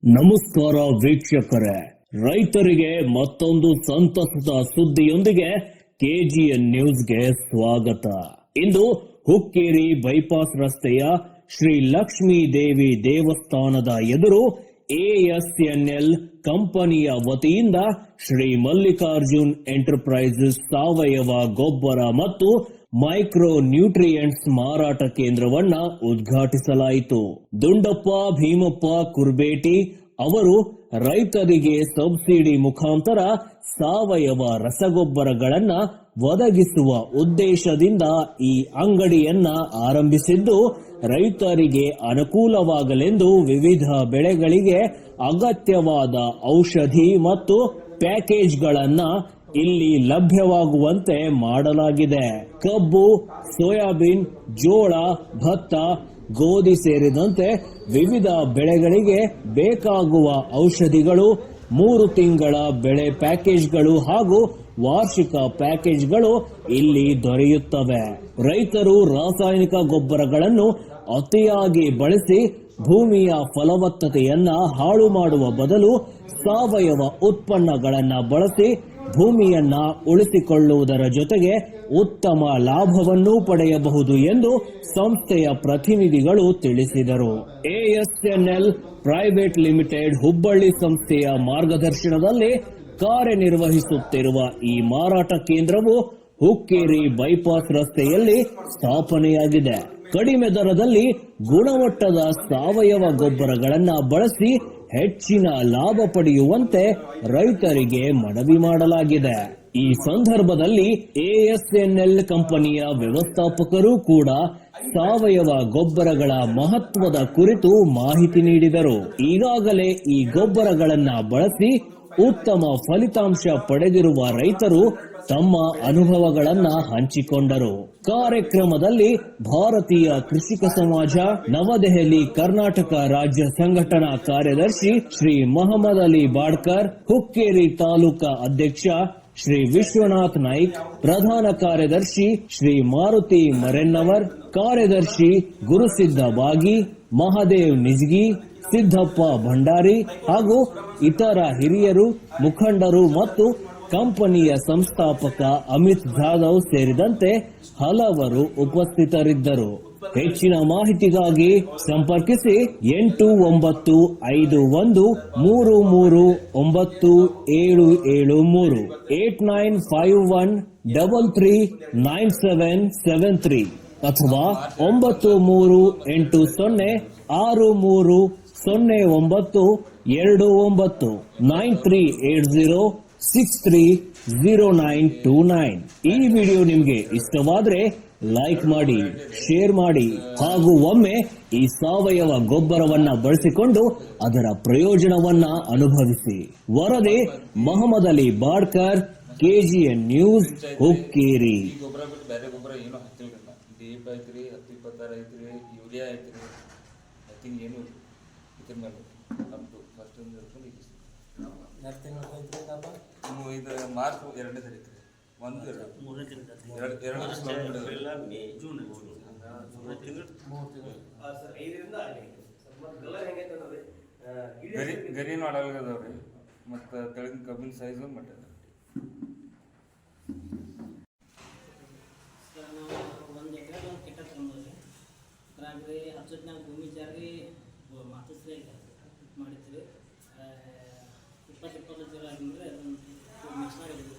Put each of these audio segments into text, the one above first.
ನಮಸ್ಕಾರ ವೀಕ್ಷಕರೇ, ರೈತರಿಗೆ ಮತ್ತೊಂದು ಸಂತಸದ ಸುದ್ದಿಯೊಂದಿಗೆ ಕೆಜಿಎನ್ ನ್ಯೂಸ್ಗೆ ಸ್ವಾಗತ. ಇಂದು ಹುಕ್ಕೇರಿ ಬೈಪಾಸ್ ರಸ್ತೆಯ ಶ್ರೀ ಲಕ್ಷ್ಮೀ ದೇವಿ ದೇವಸ್ಥಾನದ ಎದುರು ಎಎಸ್ಎನ್ಎಲ್ ಕಂಪನಿಯ ವತಿಯಿಂದ ಶ್ರೀ ಮಲ್ಲಿಕಾರ್ಜುನ್ ಎಂಟರ್ಪ್ರೈಸಸ್ ಸಾವಯವ ಗೊಬ್ಬರ ಮತ್ತು ಮೈಕ್ರೋ ನ್ಯೂಟ್ರಿಯೆಂಟ್ಸ್ ಮಾರಾಟ ಕೇಂದ್ರವನ್ನ ಉದ್ಘಾಟಿಸಲಾಯಿತು. ದುಂಡಪ್ಪ ಭೀಮಪ್ಪ ಕುರ್ಬೇಟಿ ಅವರು ರೈತರಿಗೆ ಸಬ್ಸಿಡಿ ಮುಖಾಂತರ ಸಾವಯವ ರಸಗೊಬ್ಬರಗಳನ್ನ ಒದಗಿಸುವ ಉದ್ದೇಶದಿಂದ ಈ ಅಂಗಡಿಯನ್ನ ಆರಂಭಿಸಿದ್ದು, ರೈತರಿಗೆ ಅನುಕೂಲವಾಗಲೆಂದು ವಿವಿಧ ಬೆಳೆಗಳಿಗೆ ಅಗತ್ಯವಾದ ಔಷಧಿ ಮತ್ತು ಪ್ಯಾಕೇಜ್ಗಳನ್ನ ಇಲ್ಲಿ ಲಭ್ಯವಾಗುವಂತೆ ಮಾಡಲಾಗಿದೆ. ಕಬ್ಬು, ಸೋಯಾಬೀನ್, ಜೋಳ, ಭತ್ತ, ಗೋಧಿ ಸೇರಿದಂತೆ ವಿವಿಧ ಬೆಳೆಗಳಿಗೆ ಬೇಕಾಗುವ ಔಷಧಿಗಳು, 3 ತಿಂಗಳ ಬೆಳೆ ಪ್ಯಾಕೇಜ್ಗಳು ಹಾಗೂ ವಾರ್ಷಿಕ ಪ್ಯಾಕೇಜ್ಗಳು ಇಲ್ಲಿ ದೊರೆಯುತ್ತವೆ. ರೈತರು ರಾಸಾಯನಿಕ ಗೊಬ್ಬರಗಳನ್ನು ಅತಿಯಾಗಿ ಬಳಸಿ ಭೂಮಿಯ ಫಲವತ್ತತೆಯನ್ನ ಹಾಳು ಮಾಡುವ ಬದಲು ಸಾವಯವ ಉತ್ಪನ್ನಗಳನ್ನ ಬಳಸಿ ಭೂಮಿಯನ್ನ ಉಳಿಸಿಕೊಳ್ಳುವುದರ ಜೊತೆಗೆ ಉತ್ತಮ ಲಾಭವನ್ನು ಪಡೆಯಬಹುದು ಎಂದು ಸಂಸ್ಥೆಯ ಪ್ರತಿನಿಧಿಗಳು ತಿಳಿಸಿದರು. ಎಎಸ್ಎನ್ಎಲ್ ಪ್ರೈವೇಟ್ ಲಿಮಿಟೆಡ್ ಹುಬ್ಬಳ್ಳಿ ಸಂಸ್ಥೆಯ ಮಾರ್ಗದರ್ಶನದಲ್ಲಿ ಕಾರ್ಯನಿರ್ವಹಿಸುತ್ತಿರುವ ಈ ಮಾರಾಟ ಕೇಂದ್ರವು ಹುಕ್ಕೇರಿ ಬೈಪಾಸ್ ರಸ್ತೆಯಲ್ಲಿ ಸ್ಥಾಪನೆಯಾಗಿದೆ. ಕಡಿಮೆ ದರದಲ್ಲಿ ಗುಣಮಟ್ಟದ ಸಾವಯವ ಗೊಬ್ಬರಗಳನ್ನು ಬಳಸಿ ಹೆಚ್ಚಿನ ಲಾಭ ಪಡೆಯುವಂತೆ ರೈತರಿಗೆ ಮನವಿ ಮಾಡಲಾಗಿದೆ. ಈ ಸಂದರ್ಭದಲ್ಲಿ ಎಎಸ್ಎನ್ಎಲ್ ಕಂಪನಿಯ ವ್ಯವಸ್ಥಾಪಕರು ಕೂಡ ಸಾವಯವ ಗೊಬ್ಬರಗಳ ಮಹತ್ವದ ಕುರಿತು ಮಾಹಿತಿ ನೀಡಿದರು. ಈಗಾಗಲೇ ಈ ಗೊಬ್ಬರಗಳನ್ನ ಬಳಸಿ ಉತ್ತಮ ಫಲಿತಾಂಶ ಪಡೆದಿರುವ ರೈತರು ತಮ್ಮ ಅನುಭವಗಳನ್ನ ಹಂಚಿಕೊಂಡರು. ಕಾರ್ಯಕ್ರಮದಲ್ಲಿ ಭಾರತೀಯ ಕೃಷಿಕ ಸಮಾಜ, ನವದೆಹಲಿ ಕರ್ನಾಟಕ ರಾಜ್ಯ ಸಂಘಟನಾ ಕಾರ್ಯದರ್ಶಿ ಶ್ರೀ ಮೊಹಮ್ಮದ್ ಅಲಿ ಬಾಡ್ಕರ್, ಹುಕ್ಕೇರಿ ತಾಲೂಕಾ ಅಧ್ಯಕ್ಷ ಶ್ರೀ ವಿಶ್ವನಾಥ್ ನಾಯ್ಕ್, ಪ್ರಧಾನ ಕಾರ್ಯದರ್ಶಿ ಶ್ರೀ ಮಾರುತಿ ಮರೆನ್ನವರ್, ಕಾರ್ಯದರ್ಶಿ ಗುರುಸಿದ್ದ ಬಾಗಿ, ಮಹಾದೇವ್ ನಿಜ್ಗಿ, ಸಿದ್ದಪ್ಪ ಭಂಡಾರಿ ಹಾಗೂ ಇತರ ಹಿರಿಯರು, ಮುಖಂಡರು ಮತ್ತು ಕಂಪನಿಯ ಸಂಸ್ಥಾಪಕ ಅಮಿತ್ ಜಾಧವ್ ಸೇರಿದಂತೆ ಹಲವರು ಉಪಸ್ಥಿತರಿದ್ದರು. ಹೆಚ್ಚಿನ ಮಾಹಿತಿಗಾಗಿ ಸಂಪರ್ಕಿಸಿ 8951339773 8951339773 ಅಥವಾ 9380630929 9380630929. ಈ ವಿಡಿಯೋ ನಿಮಗೆ ಇಷ್ಟವಾದ್ರೆ ಲೈಕ್ ಮಾಡಿ, ಶೇರ್ ಮಾಡಿ ಹಾಗೂ ಒಮ್ಮೆ ಈ ಸಾವಯವ ಗೊಬ್ಬರವನ್ನ ಬಳಸಿಕೊಂಡು ಅದರ ಪ್ರಯೋಜನವನ್ನ ಅನುಭವಿಸಿ. ವರದಿ ಮೊಹಮ್ಮದ್ ಅಲಿ ಬಾಡ್ಕರ್, ಕೆಜಿಎನ್ ನ್ಯೂಸ್, ಹುಕ್ಕೇರಿ. ಇದು ಮಾರ್ಚ್ 2ನೇ ತಾರೀಕು, 1, 2 ಗರಿನೂ ಅಡಲ್ಗದವ್ರಿ ಮತ್ತು ತೆಳಗಿನ ಕಬ್ಬಿನ ಸೈಜು ಮಟ್ಟ. ಒಂದು ಎಕರೆ ಒಂದು ಕೆಟ್ಟ ತಂದ್ರಿ ಅದ್ರಾಗ್ರಿ ಹಚ್ಚೋದ್ನಾಗ ಭೂಮಿ ಜಾರಿ ಮಾತಸ್ರಿ ಮಾಡಿದ್ರಿ 20 ಜೀರೋ ಆಗಿದ್ರೆ ಅದನ್ನು ಮಿಕ್ಸ್ ಮಾಡಿದ್ವಿ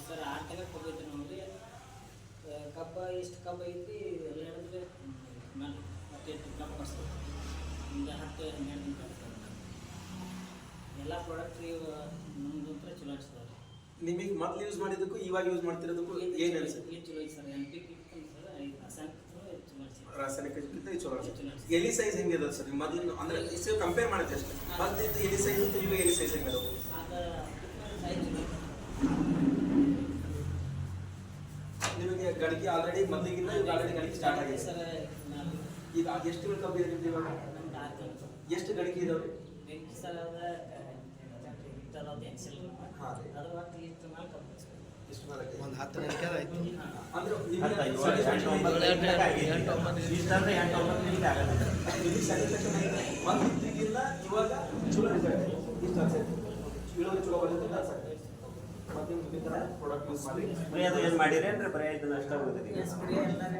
ಸರ್. 6 ತಿಂಗಳು ಕೊಬ್ಬೈತಿ ನೋಡ್ರಿ. ಕಬ್ಬ ಇಷ್ಟು ಕಬ್ಬ ಐತಿ ಎಲ್ಲ ಹೇಳಿದ್ರೆ ಮೇಲೆ 28 ಕಬ್ಬ ಬರ್ತದೆ. ಹಿಂಗೆ 10-12 ದಿನ ಎಲ್ಲ ಪ್ರಾಡಕ್ಟ್ ನಮ್ದು ಅಂತ ಚಲೋ ಅನಿಸ್ತದೆ. ನಿಮಗೆ ಮೊದಲು ಯೂಸ್ ಮಾಡಿದ್ದಕ್ಕೂ ಇವಾಗ ಯೂಸ್ ಮಾಡ್ತಿರೋದಕ್ಕೂ ಏನು ಅನಿಸುತ್ತೆ? ಚಲೋ ಐತೆ ಸರ್. NPK ಸರ್ ರಾಸಾಯನಿಕಕ್ಕಿಂತ ಚಲೋ ಅನಿಸುತ್ತೆ. ಎಲಿ ಸೈಜ್ ಹೆಂಗಿದೆ ಸರ್ ಮೊದಲು? ಅಂದರೆ ಇಷ್ಟು ಕಂಪೇರ್ ಮಾಡಿದ್ರೆ ಅಷ್ಟೇ ಮೊದಲು ಎಲಿ ಸೈಜ್ ಅಂತ ಈಗ ಎಲಿ ಸೈಜ್ ಹೆಂಗಿದೆ? ನಿಮಗೆ ಗಡಿಗೆ ಆಲ್ರೆಡಿ ಮೊದಲಿಗಿಂತ ಈಗ ಆಲ್ರೆಡಿ ಗಡಿಗೆ ಸ್ಟಾರ್ಟ್ ಆಗಿದೆ ಸರ್. ಈಗ ಎಷ್ಟು ಕಬ್ಬು ಇದೆ ಇವಾಗ? ಎಷ್ಟು ಗಡಿಗೆ ಇದಾವೆ ಸರ್? ಒಂದು 10 ಗಂಟೆ ಆಯ್ತು ಅಂದ್ರೆ ಇವಾಗ ಚಲೋ ರಿಸಲ್ಟ್ ಇಷ್ಟು ಅನ್ಸೈತೆ ಇಳುವರಿ ಚಲೋ ಬಂದಿತ್ತು ಅನ್ಸತ್ತೆ ಮತ್ತೆ ನಿಮ್ಗೆ ಈ ಥರ ಪ್ರಾಡಕ್ಟ್ ಯೂಸ್ ಮಾಡಿ ಸ್ಪ್ರೇ ಅದು ಏನು ಮಾಡಿರಿ ಅಂದ್ರೆ ಬರೀ ಇದನ್ನ ಅಷ್ಟ ಹೋಗುತ್ತದೆ ಸ್ಪ್ರೇ ಎಲ್ಲಾನೇ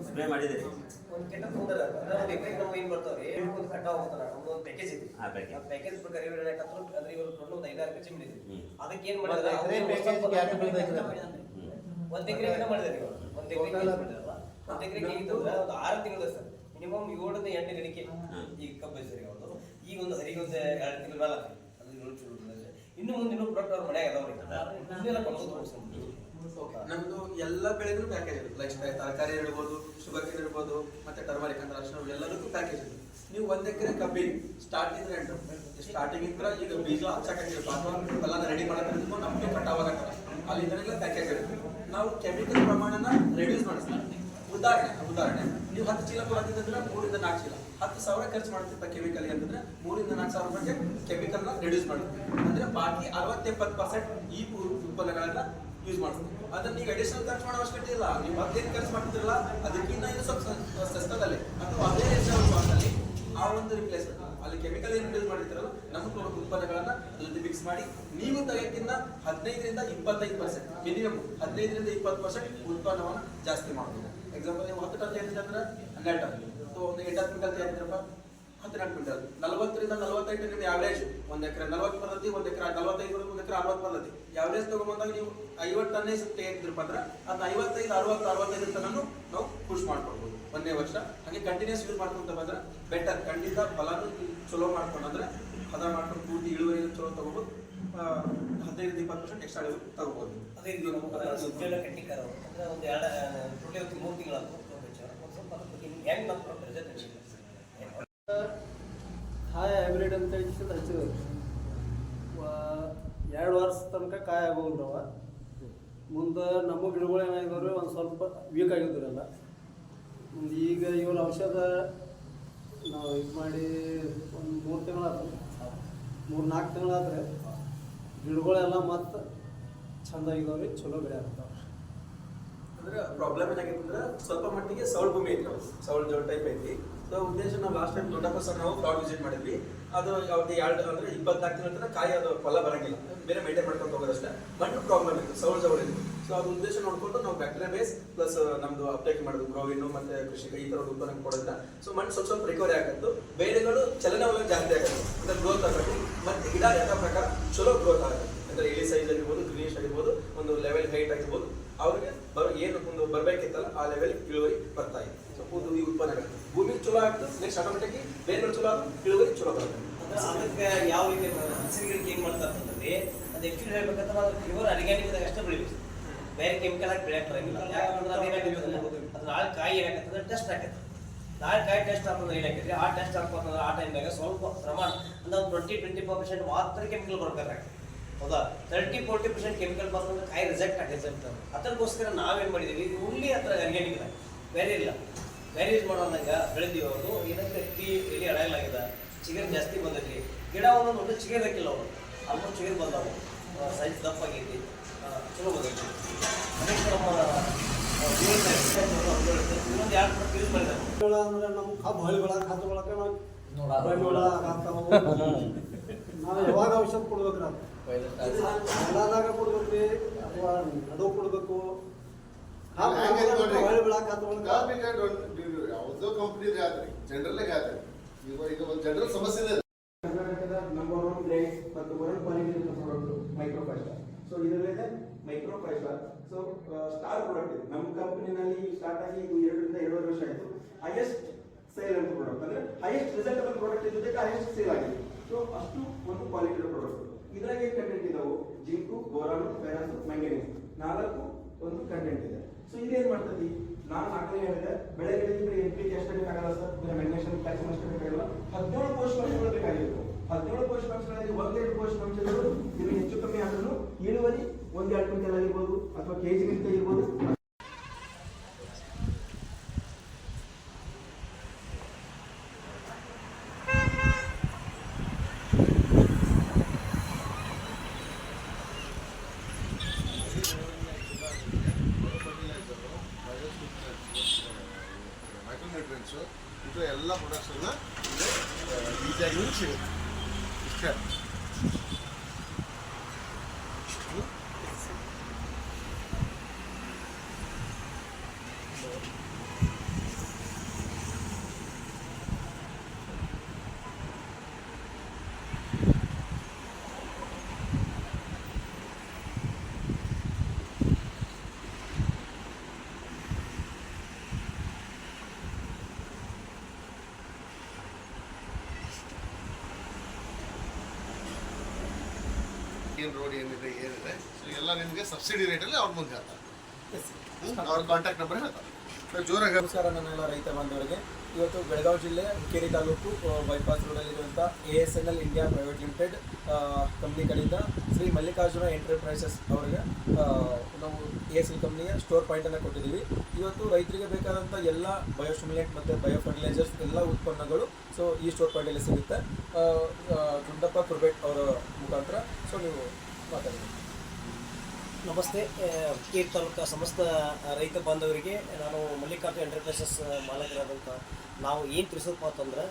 ಸ್ಪ್ರೇ ಮಾಡಿದಿರಿ ಒಂದು ಕೆಟ್ಟ ತೊಂದರೆ ಒಂದು ಎಕರೆಗೆ ನಾವು ಏನು ಬರ್ತಾವ್ರಿ ಒಂದು ಕಟ್ಟಾವ್ ಹೋಗ್ತಾರ ನಮ್ದು ಒಂದು ಪ್ಯಾಕೇಜ್ ಇದೆ ಆ ಪ್ಯಾಕೇಜ್ ಆ ಪ್ಯಾಕೇಜ್ ಪ್ರಕಾರ ಇವ್ರು ಏನಾಕತ್ರು ಅಂದ್ರೆ ಇವರು ಟೋಟಲ್ ಒಂದು 5 ಎಕರೆ ಜಮೀನು ಇದೆ ಅದಕ್ಕೆ ಏನು ಒಂದು ಎಕರೆ ಒಂದು ಎಕರೆಗೆ ಮಾಡಿದಾರೆ ಇವರು ಒಂದು ಎಕರೆಗೆ ಮಾಡಿದಾರಲ್ಲ ಒಂದು ಎಕರೆಗೆ ಹೇಗಿತ್ತಂದ್ರೆ ಒಂದು 6 ತಿಂಗಳು ಸರ್ ಮಿನಿಮಮ್ 7 ರಿಂದ 8 ದಿನಕ್ಕೆ ಈಗ ಕಬ್ಬು ಸರಿ ಅವ್ರದ್ದು ಈಗ ಒಂದು ಹರಿಗೆ ಒಂದು 2 ತಿಂಗಳ ಮೇಲೆ ಆಗ್ತದೆ ಅದು ಇವರು ಚಲೋ ಇನ್ನು ಮುಂದೆ ಇನ್ನೂ ಪ್ರಾಡಕ್ಟ್ ಅವ್ರ ಮನೆಯಾಗ ಅದಾವ್ರಿ ಇದೆಲ್ಲ ಕೊಡ್ಬೋದು ನಮ್ದು ಎಲ್ಲ ಬೆಳೆಗೂ ಪ್ಯಾಕೇಜ್ ಇದೆ ಲೈಕ್ ತರಕಾರಿ ಇರ್ಬೋದು ಶುಗರ್ ಕೇನ್ ಇರ್ಬೋದು ಮತ್ತೆ ಟರ್ಮರಿಕ್ ಅಂದ್ರೆ ಅರ್ಶಿನ ಎಲ್ಲದಕ್ಕೂ ಪ್ಯಾಕೇಜ್ ಇದೆ ನೀವು 1 ಎಕರೆ ಕಬ್ಬಿಗೆ ಸ್ಟಾರ್ಟಿಂಗ್ ಇದ್ರೆ ಈಗ ಬೀಜ ಹಚ್ಚಾಕಿರ್ಬೇಕು ಅಥವಾ ಎಲ್ಲ ರೆಡಿ ಮಾಡೋದ್ರಿಂದ ನಮಗೆ ಕಟಾವಾಗತ್ತೆ ಅಲ್ಲಿಂದನೆಲ್ಲ ಪ್ಯಾಕೇಜ್ ಇರುತ್ತೆ ನಾವು ಕೆಮಿಕಲ್ ಪ್ರಮಾಣನ ರೆಡ್ಯೂಸ್ ಮಾಡಿಸ್ತೀವಿ ಉದಾಹರಣೆ ನೀವು 10 ಚೀಲ ಕೊಡತ್ತಿದ್ರೆ 3 ರಿಂದ 4 ಚೀಲ 10,000 ಖರ್ಚು ಮಾಡ್ತಿರ್ತ ಕೆಮಿಕಲ್ ಅಂತಂದ್ರೆ 3 ರಿಂದ 4 ಸಾವಿರ ರೂಪಾಯಿಗೆ ಕೆಮಿಕಲ್ ನ ರೆಡ್ಯೂಸ್ ಮಾಡ್ತೀವಿ ಅಂದ್ರೆ ಬಾಕಿ 60-70% ಈ ಉತ್ಪನ್ನಗಳನ್ನ ಯೂಸ್ ಮಾಡ್ತೀವಿ ಅದನ್ನ ನೀವು ಅಡಿಷನಲ್ ಖರ್ಚು ಮಾಡೋ ಅವಶ್ಯಕತೆ ಇಲ್ಲ ನೀವು ಮತ್ತೇನು ಖರ್ಚು ಮಾಡ್ತಿರಲ್ಲ ಅದಕ್ಕಿಂತ ಇದು ಸ್ವಲ್ಪ ಸಸ್ತದಲ್ಲಿ ಅಥವಾ ಅದೇ ಕಾಸ್ಟಲ್ಲಿ ಆ ಒಂದು ರಿಪ್ಲೇಸ್ಮೆಂಟ್ ಅಲ್ಲಿ ಕೆಮಿಕಲ್ ಏನು ಯೂಸ್ ಮಾಡಿರ್ತಾರಲ್ಲ ನಮ್ಮ ಪ್ರಾಡಕ್ಟ್ ಉತ್ಪನ್ನಗಳನ್ನ ಅದ್ರ ಮಿಕ್ಸ್ ಮಾಡಿ ನೀವು ತೆಗೆಯಕ್ಕಿಂತ 15 ರಿಂದ 25% ಮಿನಿಮಮ್ 15 ರಿಂದ 20% ಉತ್ಪನ್ನವನ್ನ ಜಾಸ್ತಿ ಮಾಡ್ಬೋದು ಎಕ್ಸಾಂಪಲ್ ನೀವು 10 ಟನ್ ತಯಾರಿಸಿದ್ರೆ ಅಂದ್ರೆ 12 ಟನ್ ಸೊ ಒಂದು 8 ಕ್ವಿಂಟಲ್ ತಯಾರಿಸಿದ್ರಪ್ಪ 14 ಕ್ವಿಂಟಲ್ 40 ರಿಂದ 45 ನಿಮ್ಮ ಯಾವರೇಜ್ 1 ಎಕರೆ 40 ಬರ್ತೈತಿ 1 ಎಕರೆ 45 ಬರ್ತೈತಿ 1 ಎಕರೆ 60 ಬರ್ತೈತಿ ಯಾವರೇಜ್ ತಗೊಂಬಂದಾಗ ನೀವು 50 ಟನ್ನೇ ತೆಗೆದಿದ್ರಪ್ಪ ಅಂದ್ರೆ ಅದನ್ನ 55-60-65 ಟನ್ನನ್ನು ನಾವು ಪುಷ್ ಮಾಡ್ಕೊಳ್ಬೋದು 1ನೇ ವರ್ಷ ಹಾಗೆ ಕಂಟಿನ್ಯೂಸ್ ಯೂಸ್ ಮಾಡ್ಕೊಂತ ಬಂದ್ರೆ ಬೆಟರ್ ಖಂಡಿತ ಫಲನೂ ಚಲೋ ಮಾಡ್ಕೊಂಡ್ರೆ ಹದ ಮಾಡ್ಕೊಂಡು ಪೂರ್ತಿ ಇಳುವರಿ ಚಲೋ ತಗೋಬಹುದು 15-20% ಎಕ್ಸ್ಟ್ರಾ ತಗೋಬಹುದು ಅದೇ ಇದು ನಮ್ಮ ಕಟ್ಟಿಕಾರ ಅಂದ್ರೆ ಒಂದು 2 3 ತಿಂಗಳ ಒಂದು ಸ್ವಲ್ಪ ಅದ್ರ ಬಗ್ಗೆ ಹೆಂಗೆ ನಮ್ಮ ರಿಸಲ್ಟ್ ಕಾಯಿ ಹೈಬ್ರಿಡ್ ಅಂತ ಹೇಳಿಸಿದ್ರೆ ಹಚ್ಚಿದ್ರು 2 ವರ್ಷ ತನಕ ಕಾಯಿ ಆಗೋಲ್ರವ ಮುಂದೆ ನಮ್ಮ ಗಿಡಗಳು ಏನಾಗಿದವ್ರಿ ಒಂದು ಸ್ವಲ್ಪ ವೀಕ್ ಆಗಿದ್ರಲ್ಲ ಮುಂದೆ ಈಗ ಇವ್ರ ಔಷಧ ನಾವು ಇದು ಮಾಡಿ ಒಂದು 3 ತಿಂಗಳಾದ್ರೆ 3-4 ತಿಂಗಳಾದ್ರೆ ಗಿಡಗಳೆಲ್ಲ ಮತ್ತೆ ಚಂದಾಗಿದವ್ರಿ ಚಲೋ ಬೆಳೆ ಆಗ್ತಾವೆ ಅಂದ್ರೆ ಪ್ರಾಬ್ಲಮ್ ಏನಾಗೈತೆ ಅಂದ್ರೆ ಸ್ವಲ್ಪ ಮಟ್ಟಿಗೆ ಸೌಳ್ ಭೂಮಿ ಐತಿ ಸೌಳ್ ಜೋಳ ಟೈಪ್ ಐತಿ ಸೊ ಉದ್ದೇಶ ನಾವು ಲಾಸ್ಟ್ ಟೈಮ್ ದೊಡ್ಡಪ್ಪ ಸರ್ ನಾವು ಫ್ಲಾಟ್ ವಿಸಿಟ್ ಮಾಡಿದ್ವಿ ಅದು ಅವ್ರಿಗೆ 2 ಅಂದ್ರೆ 24 ತಿಂಗಳ ತನಕ ಕಾಯಿ ಅದು ಫಲ ಬರಂಗಿಲ್ಲ ಬೇರೆ ಮೇಂಟೈನ್ ಮಾಡ್ಕೊಂಡು ಹೋಗೋದಷ್ಟೇ ಮಣ್ಣು ಪ್ರಾಬ್ಲಮ್ ಇತ್ತು ಸೌಳ್ ಜವಳ ಇತ್ತು ಸೊ ಅದು ಉದ್ದೇಶ ನೋಡ್ಕೊಂಡು ನಾವು ಬ್ಯಾಕ್ಟೀರಿಯಾ ಬೇಸ್ ಪ್ಲಸ್ ನಮ್ದು ಅಪ್ಡೇಟ್ ಮಾಡೋದು ಗ್ರೋವಿನ್ ಮತ್ತೆ ಕೃಷಿಕ ಈ ಥರದ ಉತ್ಪನ್ನ ಕೊಡೋದ್ರಿಂದ ಸೊ ಮಣ್ಣು ಸ್ವಲ್ಪ ರಿಕವರಿ ಆಗತ್ತು ಬೇರೆಗಳು ಚಲನವಲನ ಜಾಸ್ತಿ ಆಗುತ್ತೆ ಅಂದ್ರೆ ಗ್ರೋತ್ ಆಗುತ್ತೆ ಮತ್ತೆ ಗಿಡ ಯಥಾ ಪ್ರಕಾರ ಚಲೋ ಗ್ರೋತ್ ಆಗುತ್ತೆ ಅಂದ್ರೆ ಎಲಿ ಸೈಜ್ ಆಗಿರ್ಬೋದು ಗ್ರೀನಿಶ್ ಆಗಿರ್ಬೋದು ಒಂದು ಲೆವೆಲ್ ಹೈಟ್ ಆಗಿರ್ಬೋದು ಅವ್ರಿಗೆ ಏನು ಒಂದು ಬರ್ಬೇಕಿತ್ತಲ್ಲ ಆ ಲೆವೆಲ್ ಇಳುವರಿ ಬರ್ತಾ ಇದೆ ಸೊ ಈ ಉತ್ಪನ್ನಗಳು ಭೂಮಿ ಚಲೋ ಆಗ್ತದೆ ನೆಕ್ಸ್ಟ್ ಆಟೋಮೆಟಿಕ್ ಬೇರೆ ಚಲೋ ಆಗುತ್ತೆ ಇಳುವರಿ ಚಲೋ ಬರುತ್ತೆ ಅದಕ್ಕೆ ಯಾವ ರೀತಿ ಹಸಿರುಗಳಿಗೆ ಏನು ಮಾಡ್ತಾರೆ ಅಂತಂದ್ರೆ ಅದು ಆ್ಯಕ್ಚುಲಿ ಹೇಳ್ಬೇಕಂದ್ರೆ ಅದು ಪ್ಯೂರ್ ಆರ್ಗ್ಯಾನಿಕ್ದಾಗ ಅಷ್ಟೇ ಬೆಳಿಬೇಕು ಬೇರೆ ಕೆಮಿಕಲ್ ಆಗಿ ಬೆಳೆಯಕ್ಕೆ ಬರಂಗಿಲ್ಲ ಯಾಕಂದ್ರೆ ಅದೇನಾಗುತ್ತೆ ಅದು ನಾಳೆ ಕಾಯಿ ಏನಾಗತ್ತಂದ್ರೆ ಟೆಸ್ಟ್ ಆಗುತ್ತೆ ನಾಳೆ ಕಾಯಿ ಟೆಸ್ಟ್ ಆಗ್ತಂದ್ರೆ ಏನಾಗ್ತದೆ ಆ ಟೆಸ್ಟ್ ಆಗ್ತಂದ್ರೆ ಆ ಟೈಮ್ದಾಗ ಸ್ವಲ್ಪ ಪ್ರಮಾಣ ಅಂದ್ರೆ 20-25% ಮಾತ್ರ ಕೆಮಿಕಲ್ ಬರ್ಬೇಕಾಗ್ತದೆ ಹೌದಾ 30-40% ಕೆಮಿಕಲ್ ಬಂದ್ರೆ ಕಾಯಿ ರಿಜೆಕ್ಟ್ ಆಗುತ್ತೆ ಅದಕ್ಕೋಸ್ಕರ ನಾವೇನು ಮಾಡಿದ್ದೀವಿ ಓನ್ಲಿ ಹತ್ರ ಆರ್ಗ್ಯಾನಿಕ್ ಬೇರೆ ಇಲ್ಲ ಬೇರೆ ಯೂಸ್ ಮಾಡೋದಂಗ ಬೆಳೆದೀವಿ ಅವರು ಏನಂದ್ರೆ ಎಲ್ಲಿ ಅಡಗಲಾಗಿದೆ ಚಿಗರ್ ಜಾಸ್ತಿ ಬಂದೈತಿ ಗಿಡ ಒಂದೊಂದು ಒಳ್ಳೆ ಚಿಗರ್ ಹಾಕಿಲ್ಲ ಅವರು ಆಲ್ಮೋಸ್ಟ್ ಚಿಗರ್ ಬಂದವು ಸೈಜ್ ದಪ್ಪ ಆಗೈತಿ ಚಲೋ ಬಂದೈತಿ ಅನೇಕ ನಮ್ಮ ಇನ್ನೊಂದು 2 ಪ್ರಾಡಕ್ಟ್ ಯೂಸ್ ಮಾಡಿದ್ದಾರೆ ಅಂದ್ರೆ ನಮ್ಮ ಕಬ್ಬು ಹಳಿ ಬೆಳಕ್ಕೆ ಹತ್ತು ಬೆಳಕ್ಕೆ ನಾವು ಯಾವಾಗ ಔಷಧ ಕೊಡ್ಬೇಕ್ರಿ ಅದು ಹೊಲದಾಗ ಕೊಡ್ಬೇಕ್ರಿ ಅಥವಾ ನಡು ಕೊಡ್ಬೇಕು ಹಳಿ ಬೆಳಕ್ಕೆ ಹತ್ತು ಬೆಳಕ್ಕೆ ಯಾವುದೋ ಕಂಪ್ನಿ ಆದ್ರಿ ಜನರಲ್ಲಾಗ ಆದ್ರಿ ಈಗ ಒಂದು ಜನರಲ್ ಸಮಸ್ಯೆ ಇದೆ ಕರ್ನಾಟಕದ ನಂಬರ್ 1 ಬ್ರ್ಯಾಂಡ್ ಮತ್ತು world quality product micro fiber ಸೊ ಇದರಲ್ಲಿದೆ ಮೈಕ್ರೋ ಫೈಬರ್ ಸೊ ಸ್ಟಾರ್ ಪ್ರಾಡಕ್ಟ್ ಇದೆ ನಮ್ಮ ಕಂಪನಿನಲ್ಲಿ ಸ್ಟಾರ್ಟ್ ಆಗಿ 2 ರಿಂದ 2.5 ವರ್ಷ ಆಯಿತು ಹೈಯೆಸ್ಟ್ ಸೇಲ್ ಅಂತ ಪ್ರಾಡಕ್ಟ್ ಅಂದ್ರೆ ಹೈಯೆಸ್ಟ್ ರಿಸಲ್ಟಬಲ್ ಪ್ರಾಡಕ್ಟ್ ಇದ್ದಕ್ಕೆ ಹೈಯೆಸ್ಟ್ ಸೇಲ್ ಆಗಿದೆ ಸೊ ಅಷ್ಟು ಒಂದು ಕ್ವಾಲಿಟಿ ಪ್ರಾಡಕ್ಟ್ ಇದ್ರಾಗ ಏನು ಕಂಟೆಂಟ್ ಇದಾವು ಜಿಂಕು ಬೋರಾನು ಫೆರಸ್ ಮ್ಯಾಂಗನೀಸ್ 4 ಒಂದು ಕಂಟೆಂಟ್ ಇದೆ ಸೊ ಇದೇನ್ ಮಾಡ್ತದೆ ನಾನು ಆಗಲೇ ಹೇಳಿದೆ ಬೆಳೆಗಳಿಗೆ ಎನ್ಪಿಕೆ ಎಷ್ಟು ಬೇಕಾಗಲ್ಲ ಸರ್ ಮ್ಯಾಗ್ನೇಷಿಯಂ ಕ್ಯಾಲ್ಸಿಯಂ ಅಷ್ಟು ಬೇಕಾಗಲ್ಲ 17 ಪೋಷಕಾಂಶಗಳು ಬೇಕಾಗಿತ್ತು 17 ಪೋಷಕಾಂಶಗಳಲ್ಲಿ 1-2 ಪೋಷಕಾಂಶಗಳು ಇದು ಹೆಚ್ಚು ಕಮ್ಮಿ ಆದ್ರೂ ಇಳುವರಿ 1-2 ಕ್ವಿಂಟಲ್ ಆಗಿರ್ಬೋದು ಅಥವಾ ಕೆಜಿ ಗಿಂತ ಇರ್ಬೋದು ಮೈಕ್ರೋನ್ಯೂಟ್ರಿಯೆಂಟ್ಸ್ ಇದು ಎಲ್ಲ ಪ್ರೊಡಕ್ಟ್ಸ್ ಈಸಿಯಾಗಿ ಏನು ರೋಡ್ ಏನಿದೆ ಸೊ ಎಲ್ಲ ನಿಮಗೆ ಸಬ್ಸಿಡಿ ರೇಟಲ್ಲಿ ಅವ್ರ ಮುಂದೆ ಹೇಳ್ತಾರೆ. ಅವ್ರ ಕಾಂಟ್ಯಾಕ್ಟ್ ನಂಬರ್ ಹೇಳ್ತಾರೆ. ಸೊ ಜೋರಾಗಿ ನಮಸ್ಕಾರ ನನ್ನೆಲ್ಲ ರೈತ ಬಾಂಧವರಿಗೆ. ಇವತ್ತು ಬೆಳಗಾವಿ ಜಿಲ್ಲೆ ಹುಕ್ಕೇರಿ ತಾಲೂಕು ಬೈಪಾಸ್ ರೋಡಲ್ಲಿರುವಂಥ ASNL India private limited company ಕಡೆಯಿಂದ ಶ್ರೀ ಮಲ್ಲಿಕಾರ್ಜುನ ಎಂಟರ್ಪ್ರೈಸಸ್ ಅವರಿಗೆ ನಾವು ASL ಕಂಪ್ನಿಯ ಸ್ಟೋರ್ ಪಾಯಿಂಟನ್ನು ಕೊಟ್ಟಿದ್ದೀವಿ. ಇವತ್ತು ರೈತರಿಗೆ ಬೇಕಾದಂಥ ಎಲ್ಲ ಬಯೋಸ್ಟಿಮ್ಯುಲೆಂಟ್ ಮತ್ತು ಬಯೋ ಫರ್ಟಿಲೈಸರ್ಸ್ ಎಲ್ಲ ಉತ್ಪನ್ನಗಳು ಸೊ ಈ ಸ್ಟೋರ್ ಪಾಯಿಂಟಲ್ಲಿ ಸಿಗುತ್ತೆ. ಗುಂಡಪ್ಪ ಕುರ್ಬೇಟ್ ಅವರ ಮುಖಾಂತರ ಸೊ ನೀವು ಮಾತಾಡಿ. ನಮಸ್ತೆ. ಹುಕ್ಕೇರಿ ತಾಲೂಕು ಸಮಸ್ತ ರೈತ ಬಾಂಧವರಿಗೆ ನಾನು ಮಲ್ಲಿಕಾರ್ಜುನ ಎಂಟರ್ಪ್ರೈಸಸ್ ಮಾಲಕರಾದಂಥ ನಾವು ಏನು ತಿಳಿಸೋದಪ್ಪ ಅಂತಂದ್ರೆ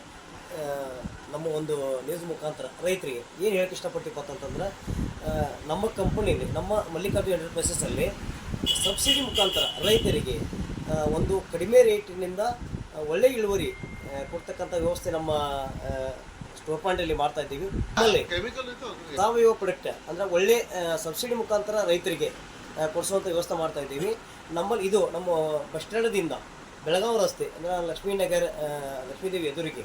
ನಮ್ಮ ಒಂದು ನ್ಯೂಸ್ ಮುಖಾಂತರ ರೈತರಿಗೆ ಏನು ಹೇಳಕ್ಕೆ ಇಷ್ಟಪಟ್ಟಿಪ್ಪ ಅಂತಂದ್ರೆ ನಮ್ಮ ಕಂಪನಿಯಲ್ಲಿ ನಮ್ಮ ಮಲ್ಲಿಕಾರ್ಜುನ ಎಂಟರ್ಪ್ರೈಸಸ್ಸಲ್ಲಿ ಸಬ್ಸಿಡಿ ಮುಖಾಂತರ ರೈತರಿಗೆ ಒಂದು ಕಡಿಮೆ ರೇಟಿನಿಂದ ಒಳ್ಳೆಯ ಇಳುವರಿ ಕೊಡ್ತಕ್ಕಂಥ ವ್ಯವಸ್ಥೆ ನಮ್ಮ ಸ್ಟೋರ್ ಪಾಯಿಂಟಲ್ಲಿ ಮಾಡ್ತಾ ಇದ್ದೀವಿ. ಆಮೇಲೆ ಕೆಮಿಕಲ್ ಸಾವಯವ ಪ್ರಾಡಕ್ಟ್ ಅಂದರೆ ಒಳ್ಳೆ ಸಬ್ಸಿಡಿ ಮುಖಾಂತರ ರೈತರಿಗೆ ಕೊಡಿಸುವಂಥ ವ್ಯವಸ್ಥೆ ಮಾಡ್ತಾ ಇದ್ದೀವಿ. ನಮ್ಮಲ್ಲಿ ಇದು ನಮ್ಮ ಬಸ್ ಸ್ಟ್ಯಾಂಡದಿಂದ ಬೆಳಗಾವಿ ರಸ್ತೆ ಅಂದರೆ ಲಕ್ಷ್ಮೀದೇವಿ ಎದುರಿಗೆ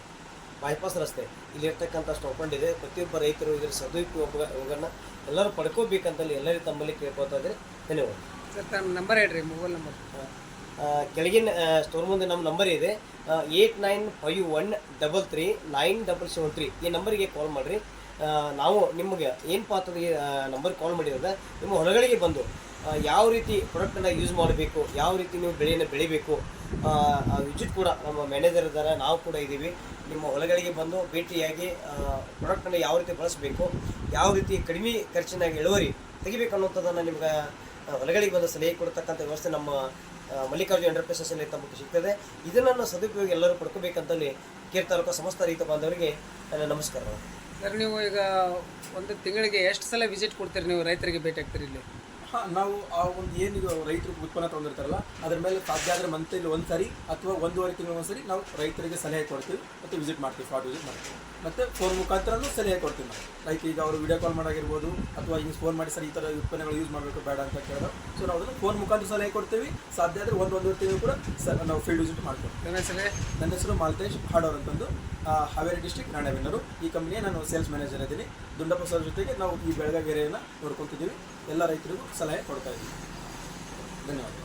ಬೈಪಾಸ್ ರಸ್ತೆ ಇಲ್ಲಿರ್ತಕ್ಕಂಥ ಸ್ಟೋರ್ ಪಾಯಿಂಟ್ ಇದೆ. ಪ್ರತಿಯೊಬ್ಬ ರೈತರು ಇದರ ಸದುಪಯೋಗವನ್ನು ಎಲ್ಲರೂ ಪಡ್ಕೋಬೇಕಂತಲ್ಲಿ ಎಲ್ಲರಿಗೂ ತಮ್ಮಲ್ಲಿ ಕೇಳ್ಕೊತಾ ಇದ್ದಾರೆ. ಧನ್ಯವಾದ ಸರ್. ತಮ್ಮ ನಂಬರ್ ಹೇಳ್ರಿ, ಮೊಬೈಲ್ ನಂಬರ್. ಕೆಳಗಿನ ಸ್ಟೋರ್ ಮುಂದೆ ನಮ್ಮ ನಂಬರ್ ಇದೆ 8951339773. ಈ ನಂಬರಿಗೆ ಕಾಲ್ ಮಾಡಿರಿ. ನಾವು ನಿಮಗೆ ಏನಪ್ಪ ಅಂತಂದ್ರೆ ಈ ನಂಬರ್ ಕಾಲ್ ಮಾಡಿರೋದು ನಿಮ್ಮ ಹೊಲಗಳಿಗೆ ಬಂದು ಯಾವ ರೀತಿ ಪ್ರಾಡಕ್ಟನ್ನು ಯೂಸ್ ಮಾಡಬೇಕು, ಯಾವ ರೀತಿ ನೀವು ಬೆಳೆಯನ್ನು ಬೆಳಿಬೇಕು ವಿಜಿಟ್ ಕೂಡ ನಮ್ಮ ಮ್ಯಾನೇಜರ್ ಇದ್ದಾರೆ, ನಾವು ಕೂಡ ಇದ್ದೀವಿ. ನಿಮ್ಮ ಹೊಲಗಳಿಗೆ ಬಂದು ಭೇಟಿಯಾಗಿ ಪ್ರಾಡಕ್ಟನ್ನು ಯಾವ ರೀತಿ ಬಳಸಬೇಕು, ಯಾವ ರೀತಿ ಕಡಿಮೆ ಖರ್ಚಿನಾಗಿ ಇಳುವರಿ ತೆಗಿಬೇಕು ಅನ್ನೋಂಥದ್ದನ್ನು ನಿಮ್ಗೆ ಹೊಲಗಳಿಗೆ ಬಂದು ಸಲಹೆ ಕೊಡ್ತಕ್ಕಂಥ ವ್ಯವಸ್ಥೆ ನಮ್ಮ ಮಲ್ಲಿಕಾರ್ಜುನ ಎಂಟರ್ಪ್ರೈಸಸ್ಸಲ್ಲಿ ತಮಗೆ ಸಿಗ್ತದೆ. ಇದನ್ನು ಸದುಪಯೋಗ ಎಲ್ಲರೂ ಪಡ್ಕೋಬೇಕಂತಲ್ಲಿ ಹುಕ್ಕೇರಿ ತಾಲೂಕು ಸಮಸ್ತ ರೈತ ಬಾಂಧವರಿಗೆ ನಮಸ್ಕಾರ. ಸರ್, ನೀವು ಈಗ ಒಂದು ತಿಂಗಳಿಗೆ ಎಷ್ಟು ಸಲ ವಿಸಿಟ್ ಕೊಡ್ತೀರಿ, ನೀವು ರೈತರಿಗೆ ಭೇಟಿ ಆಗ್ತೀರಿ ಇಲ್ಲಿ? ನಾವು ಆ ಒಂದು ಏನಿದು ರೈತರು ಉತ್ಪನ್ನ ತೊಗೊಂಡಿರ್ತಾರಲ್ಲ ಅದ್ರ ಮೇಲೆ ಸಾಧ್ಯ ಆದರೆ ಮಂತ್ಲಿ ಒಂದು ಸರಿ ಅಥವಾ 1.5 ತಿಂಗಳು ಒಂದು ಸರಿ ನಾವು ರೈತರಿಗೆ ಸಲಹೆ ಕೊಡ್ತೀವಿ ಮತ್ತು ವಿಸಿಟ್ ಮಾಡ್ತೀವಿ, ಸ್ಪಾಟ್ ವಿಸಿಟ್ ಮಾಡ್ತೀವಿ. ಮತ್ತು ಫೋನ್ ಮುಖಾಂತರನೂ ಸಲಹೆ ಕೊಡ್ತೀವಿ ನಾವು. ಲೈಕ್ ಈಗ ಅವರು ವಿಡಿಯೋ ಕಾಲ್ ಮಾಡಾಗಿರ್ಬೋದು ಅಥವಾ ಹಿಂಗೆ ಫೋನ್ ಮಾಡಿ ಸರ್ ಈ ಥರ ಉತ್ಪನ್ನಗಳು ಯೂಸ್ ಮಾಡಬೇಕು ಬೇಡ ಅಂತ ಕೇಳಿದ್ರೆ ಸೊ ನಾವು ಅದನ್ನು ಫೋನ್ ಮುಖಾಂತರ ಸಲಹೆ ಕೊಡ್ತೀವಿ. ಸಾಧ್ಯ ಆದರೆ 1.5 ತಿಂಗಳು ಕೂಡ ನಾವು ಫೀಲ್ಡ್ ವಿಸಿಟ್ ಮಾಡ್ತೀವಿ. ನನ್ನ ಹೆಸರು ಮಾಲ್ತೇಶ್ ಹಾಡೋರ್ ಅಂತಂದು, ಹಾವೇರಿ ಡಿಸ್ಟ್ರಿಕ್ಟ್ ರಾಣೆಬೆನ್ನೂರು. ಈ ಕಂಪ್ನಿಯ ನಾನು ಸೇಲ್ಸ್ ಮ್ಯಾನೇಜರ್ ಇದ್ದೀನಿ. ದುಂಡಪ್ಪ ಸರ್ ಜೊತೆಗೆ ನಾವು ಈ ಬೆಳಗಾವಿ ಏರಿಯಾನ ನೋಡ್ಕೊತಿದ್ದೀವಿ. ಎಲ್ಲ ರೈತರಿಗೂ ಸಲಹೆ ಕೊಡ್ತಾ ಇದ್ದೀವಿ. ಧನ್ಯವಾದ.